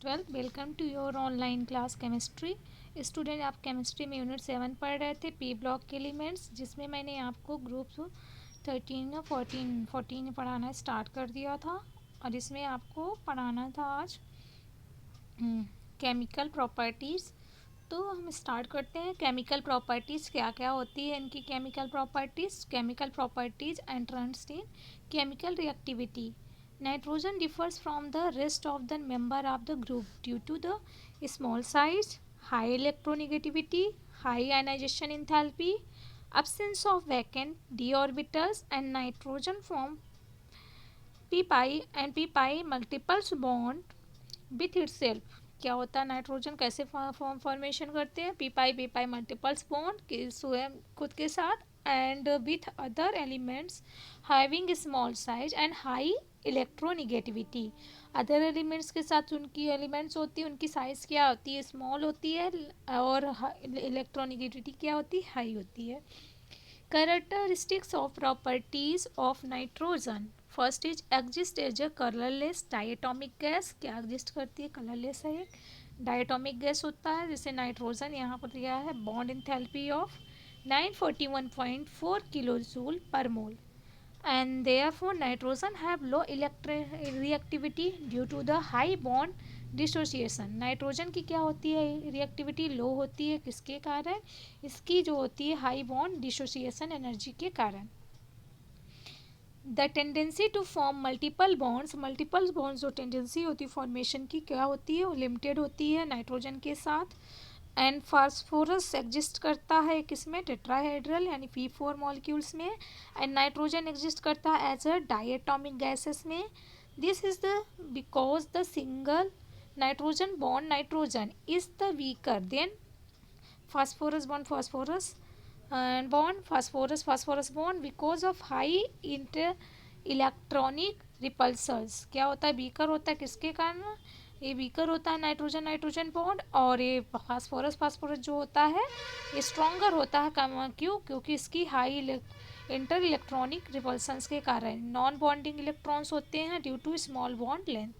12th welcome to your online class chemistry. Student, आप chemistry में unit 7 पढ़ रहे थे, पी ब्लॉक के एलिमेंट्स, जिसमें मैंने आपको ग्रुप 13 14 पढ़ाना स्टार्ट कर दिया था। और इसमें आपको पढ़ाना था आज केमिकल प्रॉपर्टीज़। तो हम स्टार्ट करते हैं। केमिकल प्रॉपर्टीज़ क्या क्या होती है, इनकी chemical properties entrance in chemical reactivity. Nitrogen differs from the rest of the member of the group due to the small size, high electronegativity, high ionization enthalpy, absence of vacant d orbitals, and nitrogen form p pi and p pi multiples bond with itself। क्या होता है, nitrogen कैसे formation करते हैं, P पाई multiples bond के स्वयं खुद के साथ and with other elements having small size and high electronegativity. Other elements के साथ उनकी एलिमेंट्स होती है, उनकी साइज़ क्या होती है, स्मॉल होती है, और इलेक्ट्रोनिगेटिविटी क्या होती है, हाई होती है। Characteristics of properties of nitrogen. First is exist as a colourless diatomic gas. क्या एग्जिस्ट करती है, कलरलेस है, डायटोमिक गैस होता है। जैसे नाइट्रोजन यहाँ पर दिया है bond enthalpy of 941.4 kilo joule पर मोल, and therefore nitrogen have low reactivity due to the high bond dissociation. Nitrogen की क्या होती है, रिएक्टिविटी लो होती है, किसके कारण, इसकी जो होती है हाई बॉन्ड डिसोसिएशन एनर्जी के कारण। The tendency to form multiple bonds जो टेंडेंसी होती है फॉर्मेशन की क्या होती है, वो लिमिटेड होती है नाइट्रोजन के साथ। एंड फास्फोरस एग्जिस्ट करता है किसमें, टेट्राहेड्रल यानी P4 मॉलिक्यूल्स में। एंड नाइट्रोजन एग्जिस्ट करता है एज अ डायटोमिक गैसेस में। This is the because the single nitrogen bond nitrogen is the weaker than phosphorus bond because of high inter electronic repulsions. क्या होता है, weaker होता है, किसके कारण, ये वीकर होता है नाइट्रोजन बॉन्ड, और ये फास्फोरस जो होता है ये स्ट्रॉन्गर होता है, क्यों, क्योंकि इसकी हाई इंटर इलेक्ट्रॉनिक रिपल्सन्स के कारण। नॉन बॉन्डिंग इलेक्ट्रॉन्स होते हैं due to small bond length.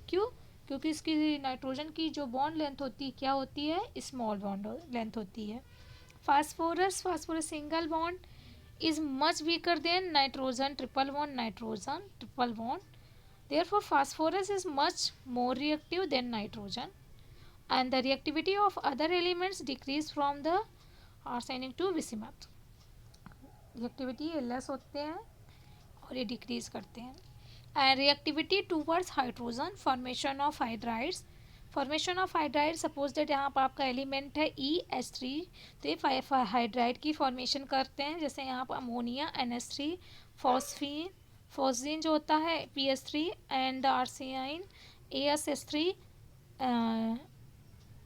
क्यों, क्योंकि इसकी नाइट्रोजन की जो बॉन्ड लेंथ होती है क्या होती है, स्मॉल बॉन्ड लेंथ होती है। Phosphorus single bond is much weaker than nitrogen triple bond. Therefore, phosphorus is much more reactive than nitrogen, and the reactivity of other elements decrease from the arsenic to bismuth. Reactivity less होते हैं और ये decrease करते हैं। And reactivity towards hydrogen, formation of hydride. Suppose that यहाँ पर आपका element है EH3, तो ये हाइड्राइड की फॉर्मेशन करते हैं। जैसे यहाँ पर अमोनिया NH3, फॉस्फीन जो होता है PH3, and आर्सियाइन ASH3,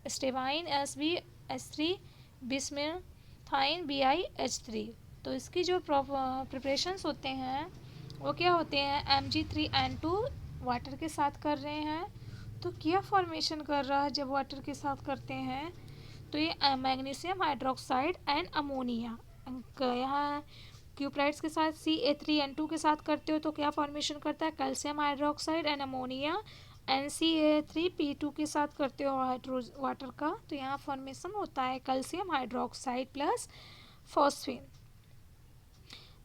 स्टेवाइन SbH3, बिस्मिथाइन BiH3। तो इसकी जो प्रिपरेशंस होते हैं वो क्या होते हैं, Mg3N2 वाटर के साथ कर रहे हैं। तो क्या फॉर्मेशन कर रहा है जब वाटर के साथ करते हैं, तो ये मैग्नीशियम हाइड्रोक्साइड एंड अमोनिया। यहाँ क्यूप्राइड्स के साथ Ca3N2 के साथ करते हो तो क्या फॉर्मेशन करता है, calcium hydroxide and ammonia. NCA3P2 के साथ करते हो वाटर का, तो यहाँ फॉर्मेशन होता है calcium hydroxide plus phosphine.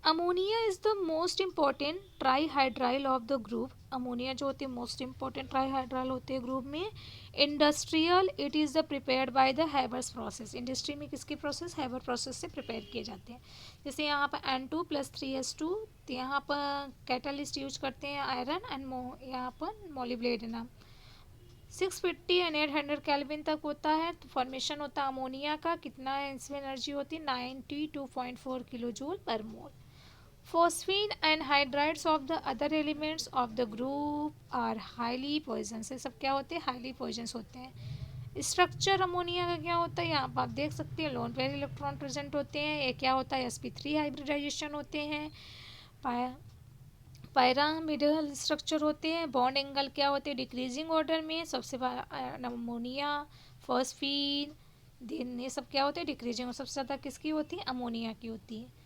Ammonia is the most important trihydride of the group. Ammonia जो होती है मोस्ट इम्पॉर्टेंट ट्राईहाइड्राइल होते हैं ग्रुप में। Industrial it is the prepared by the Haber's process. Industry में किसकी प्रोसेस, हैबर प्रोसेस से प्रिपेयर किए जाते हैं। जैसे यहाँ पर N2+3S2, तो यहाँ पर कैटलिस्ट यूज करते हैं आयरन एंड यहाँ पर मोलिब्डेनम। 650 एंड 800 केल्विन तक होता है। तो फॉर्मेशन होता है अमोनिया का, कितना है इसमें एनर्जी होती है 92.4 किलो जूल पर मोल। Phosphine and hydrides of the other elements of the group are highly poisonous। ये सब क्या होते हैं, हाईली पॉइजनस होते हैं। स्ट्रक्चर अमोनिया का क्या होता है, यहाँ पर आप देख सकते हैं लोन पेयर इलेक्ट्रॉन प्रेजेंट होते हैं। ये क्या होता है, sp3 हाइब्रिडाइजेशन होते हैं। पायरामिडल स्ट्रक्चर होते हैं। बॉन्ड एंगल क्या होते हैं, डिक्रीजिंग ऑर्डर में। सबसे अमोनिया, फॉस्फीन, देन ये सब क्या होते हैं डिक्रीजिंग, और सबसे ज़्यादा किसकी होती है, अमोनिया की होती है।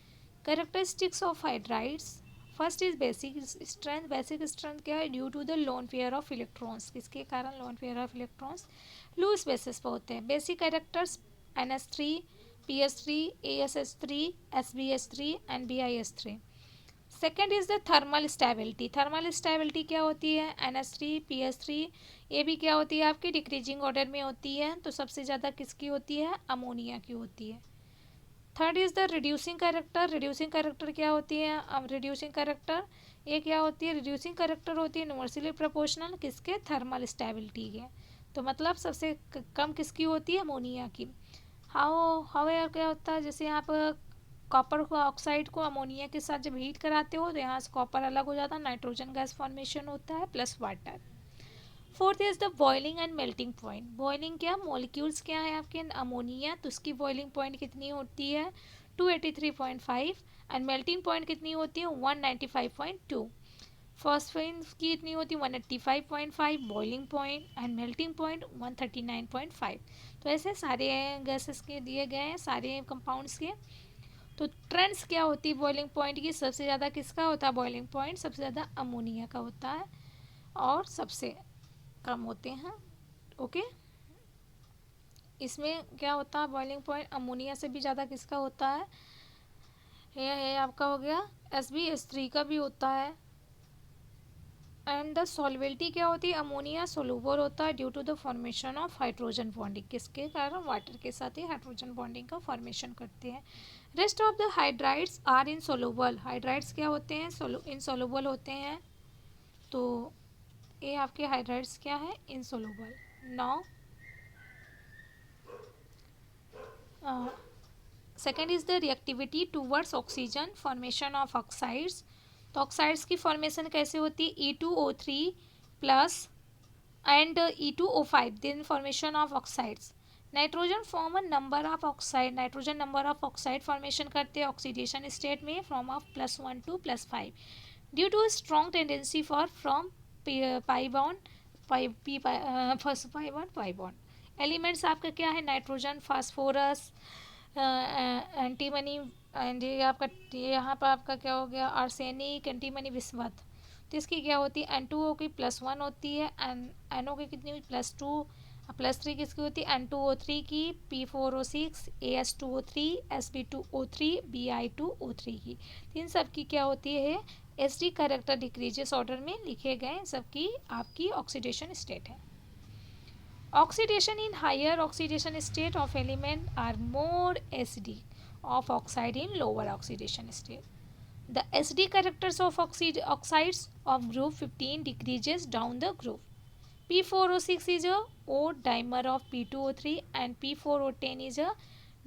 Characteristics of hydrides. First is basic strength. Basic strength क्या है? Due to the lone pair of electrons. किसके कारण? Lone pair of electrons loose basis पर होते हैं. Basic characters NH3, PS3, ASH3, SbH3 and BiH3. Second is the thermal stability. Thermal stability क्या होती है? NH3, PS3 ये भी क्या होती है आपकी? डिक्रीजिंग ऑर्डर में होती है. तो सबसे ज़्यादा किसकी होती है? अमोनिया की होती है. Third is the reducing character. Reducing character क्या होती है? अब रिड्यूसिंग कैरेक्टर ये क्या होती है? रिड्यूसिंग कैरेक्टर होती है इनवर्सली प्रोपोर्शनल किसके? थर्मल स्टेबिलिटी के. तो मतलब सबसे कम किसकी होती है? अमोनिया की. हाउ क्या होता है? जैसे आप कॉपर को ऑक्साइड को अमोनिया के साथ जब हीट कराते हो तो यहाँ से कॉपर अलग हो जाता है, नाइट्रोजन गैस फॉर्मेशन होता है plus water. Fourth is the boiling and melting point. Boiling क्या? मॉलिक्यूल्स क्या है आपके? अमोनिया, तो उसकी बॉइलिंग पॉइंट कितनी होती है? 283.5. एंड मेल्टिंग पॉइंट कितनी होती है? 195.2. फॉस्फेन की कितनी होती है? 185.5 boiling point and melting point 139.5. तो ऐसे सारे गैसेस के दिए गए हैं, सारे कंपाउंड्स के. तो ट्रेंड्स क्या होती है बॉइलिंग पॉइंट की? सबसे ज़्यादा किसका होता है बॉइलिंग पॉइंट? सबसे ज़्यादा अमोनिया का होता है और सबसे कम होते हैं. ओके, इसमें क्या होता है बॉइलिंग पॉइंट? अमोनिया से भी ज़्यादा किसका होता है? ये आपका हो गया SbH3 का भी होता है. एंड द सॉल्युबिलिटी क्या होती है? अमोनिया सोलूबल होता है due to the formation of hydrogen bonding. किसके कारण? वाटर के साथ ही हाइड्रोजन बॉन्डिंग का फॉर्मेशन करते हैं. Rest of the hydrides are insoluble. Hydrides क्या होते हैं? इनसोलूबल होते हैं. तो ये आपके हाइड्राइड्स क्या है? Insoluble. Now second is the reactivity towards oxygen, formation of oxides. तो ऑक्साइड्स की फॉर्मेशन कैसे होती है? E2O3 plus and E2O5, then formation of oxides. Nitrogen form a number of oxide. Nitrogen number of oxide formation करते हैं oxidation state में from of +1 to +5 due to strong tendency for from pi bond first pi bond. Elements आपका क्या है? Nitrogen, phosphorus, antimony and ये आपका यहाँ पर आपका क्या हो गया? Arsenic, antimony, bismuth. तो इसकी क्या होती है? N2O की +1 होती है. NO की कितनी हुई? +2. +3 किसकी होती है? N2O3 की. P4O6, AS2O3, Sp2O3, Bi2O3 की. इन सब की क्या होती है? SD कैरेक्टर डिक्रीजेस ऑर्डर में लिखे गए सबकी आपकी ऑक्सीडेशन स्टेट है. Oxidation in higher oxidation state of element are more SD of oxide in lower oxidation state. The SD characters of oxides of group 15 decreases down the group. P4O6 is a O dimer of P2O3 and P4O10 is a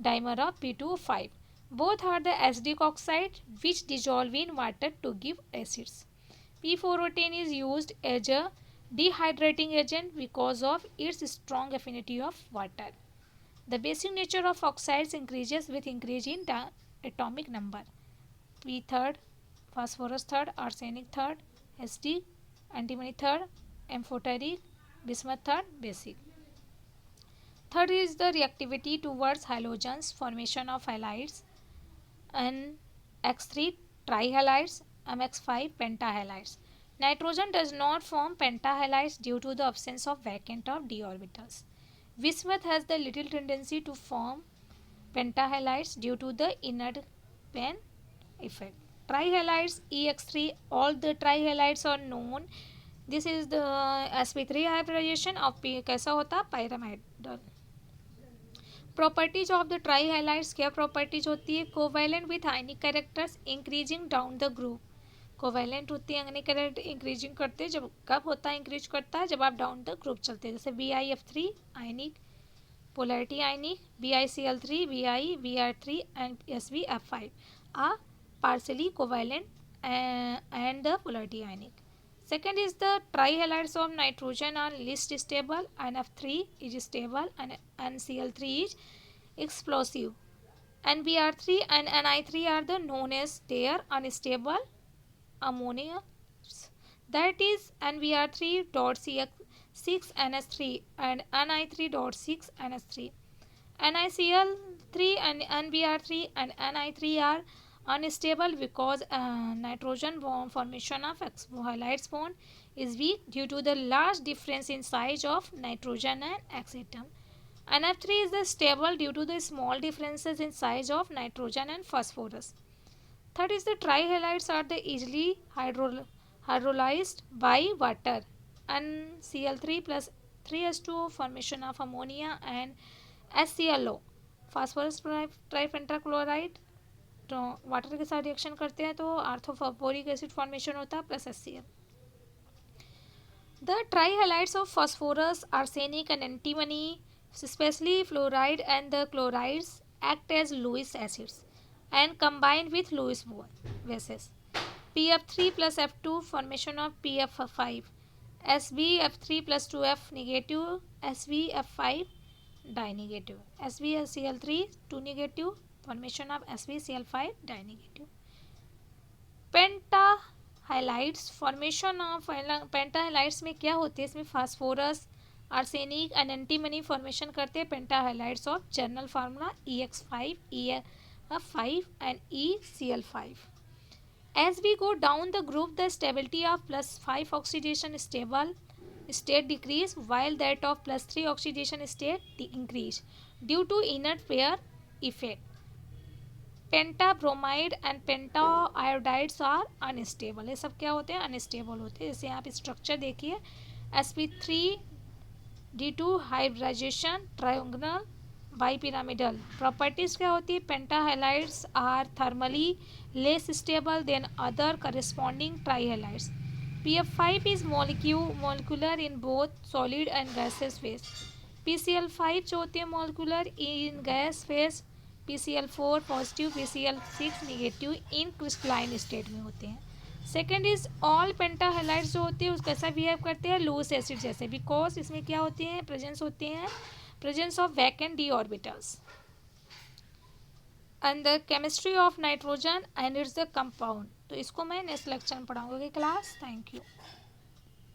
dimer of P2O5. Both are the acidic oxides which dissolve in water to give acids. P4O10 is used as a dehydrating agent because of its strong affinity of water. The basic nature of oxides increases with increase in the atomic number. P third, phosphorus third, arsenic third, SD, antimony third, amphoteric, bismuth third, basic. Third is the reactivity towards halogens, formation of halides, NX3 trihalides, MX5 pentahalides. Nitrogen does not form pentahalides due to the absence of vacant of d orbitals. Bismuth has the little tendency to form pentahalides due to the inert pen effect. Trihalides EX3, all the trihalides are known. This is the sp3 hybridization of कैसा होता? pyramidal. Properties of the try highlights क्या properties होती है? Covalent with ionic characters increasing down the group. Covalent होती है आयनिक character increasing करते हैं. जब कब होता है इंक्रीज करता है? जब आप डाउन द ग्रुप चलते हैं. जैसे BiF3 ionic polarity ionic, BiCl3, Bi, Br3 and SbF5 are partially covalent and the polarity ionic. Second is the trihalides of nitrogen are least stable. NF3 is stable and NCl3 is explosive. NBr3 and Ni3 are the known as their unstable ammonia. That is NBr3.6NH3 and Ni3.6NH3. NiCl3 and NBr3 and Ni3 are unstable because nitrogen bond formation of halides bond is weak due to the large difference in size of nitrogen and X atom. NF3 is the stable due to the small differences in size of nitrogen and phosphorus. Third is the trihalides are the easily hydrolyzed by water. And Cl3 plus 3H2O formation of ammonia and HClO. phosphorus ट्राइपेंटाक्लोराइड तो water के साथ reaction करते हैं तो आर्थोफोरिक acid formation होता है plus HCl. The trihalides of phosphorus, arsenic and antimony, especially fluoride and the chlorides, act as Lewis acids and combine with Lewis bases. PF3 plus F2 formation of PF5. SbF3 plus 2F negative, SbF5 dinegative. SbCl3 2 negative formation of SbCl5 dinegative. Pentahalides formation of pentahalides में क्या होते हैं इसमें phosphorus arsenic and antimony formation करते हैं pentahalides of general formula EX5 EF5 and ECl5. As we go down the group the stability of +5 oxidation stable state decrease while that of +3 oxidation state increase due to inert pair effect. Pentabromide and penta iodides are unstable. ये सब क्या होते हैं unstable होते हैं. जैसे आप structure देखिए sp3d2 hybridisation triangular bipyramidal. Properties क्या होती है pentahalides are thermally less stable than other corresponding trihalides. PF5 is molecular in both solid and gases phase. PCl5 जो होते हैं molecular in gas phase. PCl4 positive PCl6 negative in crystalline state में होते हैं. Second is all पेंटाहाइलाइड्स जो होते हैं उसका कैसा बिहेव करते हैं लूज एसिड जैसे बिकॉज इसमें क्या होते हैं प्रेजेंस होते हैं presence of vacant D orbitals. And the chemistry of nitrogen and it's the compound. तो इसको मैं नेक्स्ट लेक्चर में पढ़ाऊंगी क्लास. Thank you.